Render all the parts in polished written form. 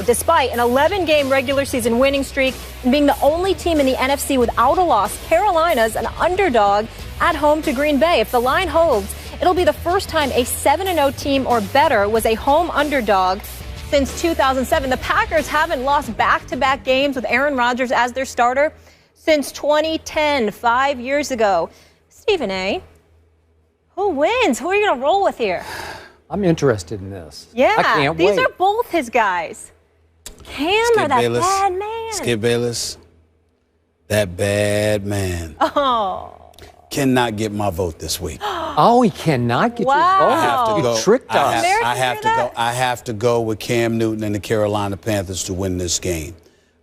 Despite an 11-game regular season winning streak and being the only team in the NFC without a loss, Carolina's an underdog at home to Green Bay. If the line holds, it'll be the first time a 7-0 team or better was a home underdog since 2007. The Packers haven't lost back-to-back games with Aaron Rodgers as their starter since 2010, 5 years ago. Stephen A., who wins? Who are you going to roll with here? I'm interested in this. Yeah, I can't these wait. are both his guys. Cam or that bad man? Skip Bayless, that bad man. Oh. Cannot get my vote this week. Oh, he cannot get Wow. your vote. I have to go. You tricked us. I have to go with Cam Newton and the Carolina Panthers to win this game.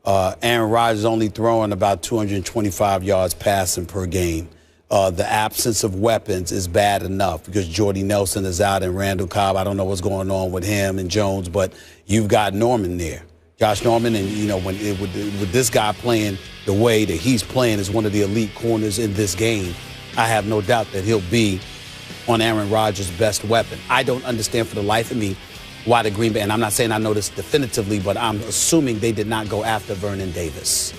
Aaron Rodgers only throwing about 225 yards passing per game. The absence of weapons is bad enough because Jordy Nelson is out and Randall Cobb. I don't know what's going on with him and Jones, but you've got Norman there. Josh Norman, and, you know, with this guy playing the way that he's playing as one of the elite corners in this game, I have no doubt that he'll be on Aaron Rodgers' best weapon. I don't understand for the life of me why the Green Bay, and I'm not saying I know this definitively, but I'm assuming they did not go after Vernon Davis.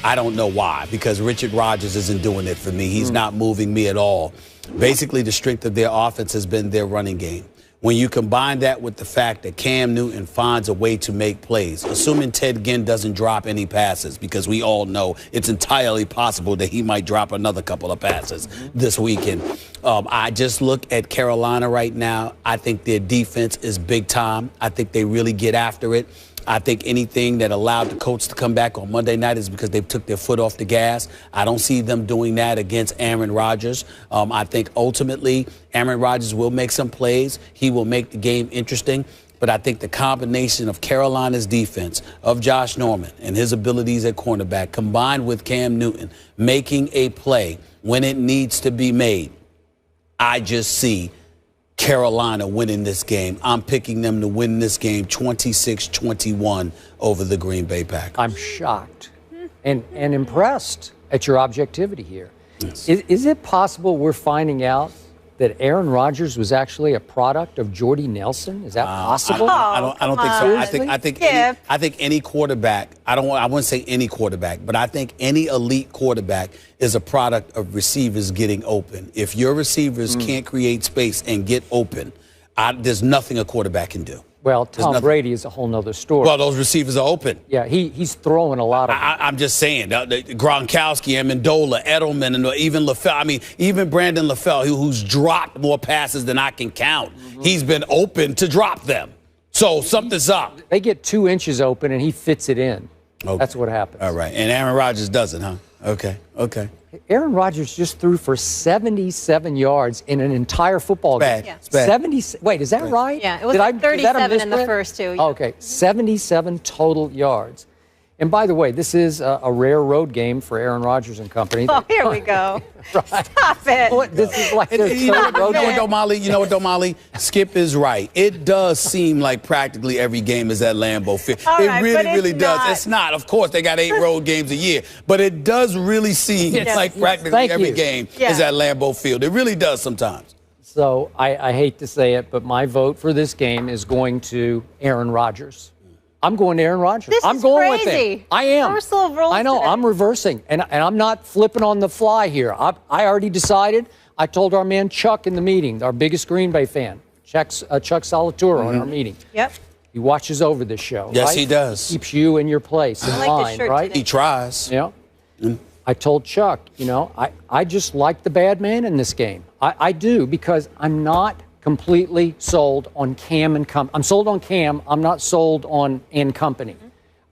I don't know why, because Richard Rodgers isn't doing it for me. He's not moving me at all. Basically, the strength of their offense has been their running game. When you combine that with the fact that Cam Newton finds a way to make plays, assuming Ted Ginn doesn't drop any passes, because we all know it's entirely possible that he might drop another couple of passes this weekend. I just look at Carolina right now. I think their defense is big time. I think they really get after it. I think anything that allowed the Colts to come back on Monday night is because they took their foot off the gas. I don't see them doing that against Aaron Rodgers. I think ultimately Aaron Rodgers will make some plays. He will make the game interesting. But I think the combination of Carolina's defense, of Josh Norman and his abilities at cornerback, combined with Cam Newton making a play when it needs to be made, I just see Carolina winning this game. I'm picking them to win this game 26-21 over the Green Bay Packers. I'm shocked and impressed at your objectivity here. Yes. Is it possible we're finding out that Aaron Rodgers was actually a product of Jordy Nelson? Is that possible? I don't think so. I think any quarterback, I wouldn't say any quarterback, but I think any elite quarterback is a product of receivers getting open. If your receivers can't create space and get open, there's nothing a quarterback can do. Well, Tom Brady is a whole nother story. Well, those receivers are open. Yeah, he's throwing a lot of. I'm just saying, Gronkowski, Amendola, Edelman, and even LaFell. I mean, even Brandon LaFell, who's dropped more passes than I can count. He's been open to drop them. So something's up. They get 2 inches open, and he fits it in. Okay. That's what happens. All right. And Aaron Rodgers doesn't, huh? Okay. Aaron Rodgers just threw for 77 yards in an entire football game. Yeah. It's bad. 70. Wait, is that right? Yeah, it was like 37 in the first two. Yeah. Oh, okay, 77 total yards. And by the way, this is a rare road game for Aaron Rodgers and company. Oh, here we go. Right. Stop it. Well, this is like their You know third road game. You know what, Domali? Skip is right. It does seem like practically every game is at Lambeau Field. All It right, really, but really it's does. not. It's not. Of course, they got 8 road games a year. But it does really seem like practically Thank every you. game is at Lambeau Field. It really does sometimes. So I hate to say it, but my vote for this game is going to Aaron Rodgers. I'm going to Aaron Rodgers. I'm going with him. I am. Reversal of roles I know. today. I'm reversing, and I'm not flipping on the fly here. I already decided. I told our man Chuck in the meeting, our biggest Green Bay fan, Chuck Solituro, in our meeting. Yep. He watches over this show. Yes, right? he does. Keeps you in your place in I like line, this shirt right? today. He tries. Yeah. I told Chuck, I just like the bad man in this game. I do, because I'm not completely sold on Cam and company. I'm sold on Cam. I'm not sold on and company.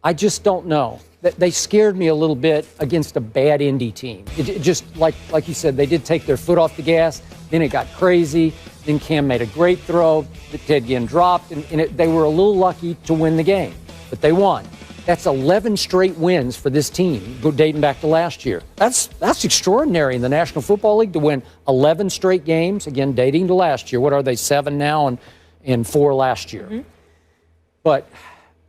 I just don't know. They scared me a little bit against a bad Indy team. It just, like you said, they did take their foot off the gas. Then it got crazy. Then Cam made a great throw that Ted Ginn dropped, and they were a little lucky to win the game, but they won. That's 11 straight wins for this team, dating back to last year. That's extraordinary in the National Football League to win 11 straight games, again, dating to last year. What are they, 7 now and 4 last year? But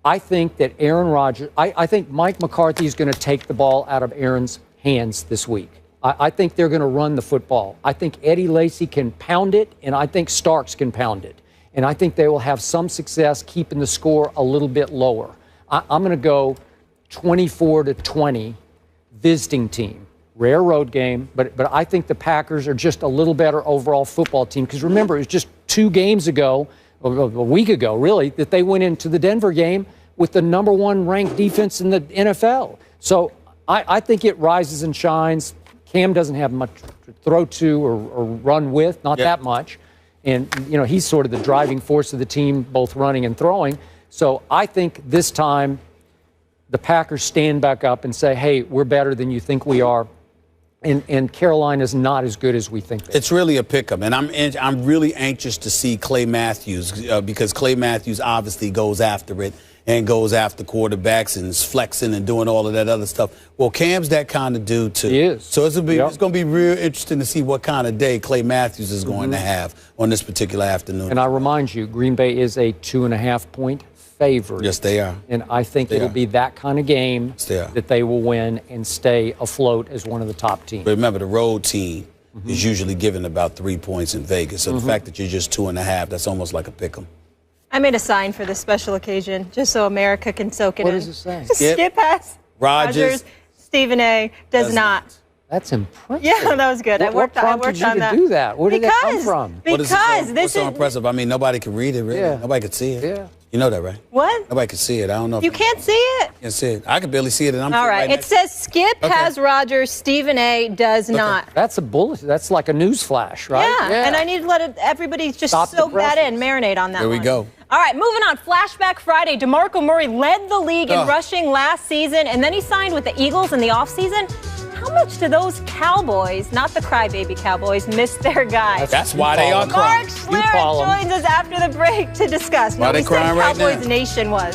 I think that Aaron Rodgers, I think Mike McCarthy is going to take the ball out of Aaron's hands this week. I think they're going to run the football. I think Eddie Lacy can pound it, and I think Starks can pound it. And I think they will have some success keeping the score a little bit lower. I'm going to go 24-20 visiting team. Rare road game, but I think the Packers are just a little better overall football team. Because remember, it was just 2 games ago, a week ago, really, that they went into the Denver game with the #1 ranked defense in the NFL. So I think it rises and shines. Cam doesn't have much to throw to or run with, not that much. And, you know, he's sort of the driving force of the team, both running and throwing. So I think this time the Packers stand back up and say, hey, we're better than you think we are. And Carolina's not as good as we think. It's really a pick-em, and I'm really anxious to see Clay Matthews because Clay Matthews obviously goes after it and goes after quarterbacks and is flexing and doing all of that other stuff. Well, Cam's that kind of dude too. He is. So it's going to be real interesting to see what kind of day Clay Matthews is going to have on this particular afternoon. And I remind you, Green Bay is a 2.5-point favorite. Yes, they are. And I think it'll be that kind of game that they will win and stay afloat as one of the top teams. But remember, the road team is usually given about 3 points in Vegas. So the fact that you're just 2.5, that's almost like a pick 'em. I made a sign for this special occasion just so America can soak it in. What does it say? Skip has Rodgers, Stephen A. does not. That's impressive. Yeah, that was good. I worked on you that. to do that? Where did that come from? Because what's so impressive? I mean, nobody can read it, really. Yeah. Nobody could see it. Yeah. You know that, right? What? Nobody can see it. I don't know. You can't see it? Can't see it. I can barely see it. And I'm all right. It says Skip has Rodgers, Stephen A. does not. That's a bullet. That's like a news flash, right? Yeah. And I need to let everybody just soak that in, marinate on that There we go. All right, moving on. Flashback Friday. DeMarco Murray led the league in rushing last season, and then he signed with the Eagles in the offseason. How much do those Cowboys, not the crybaby Cowboys, miss their guys? That's why they are Mark crying. Schlereth joins us after the break to discuss. Why they crying right now? Cowboys Nation was.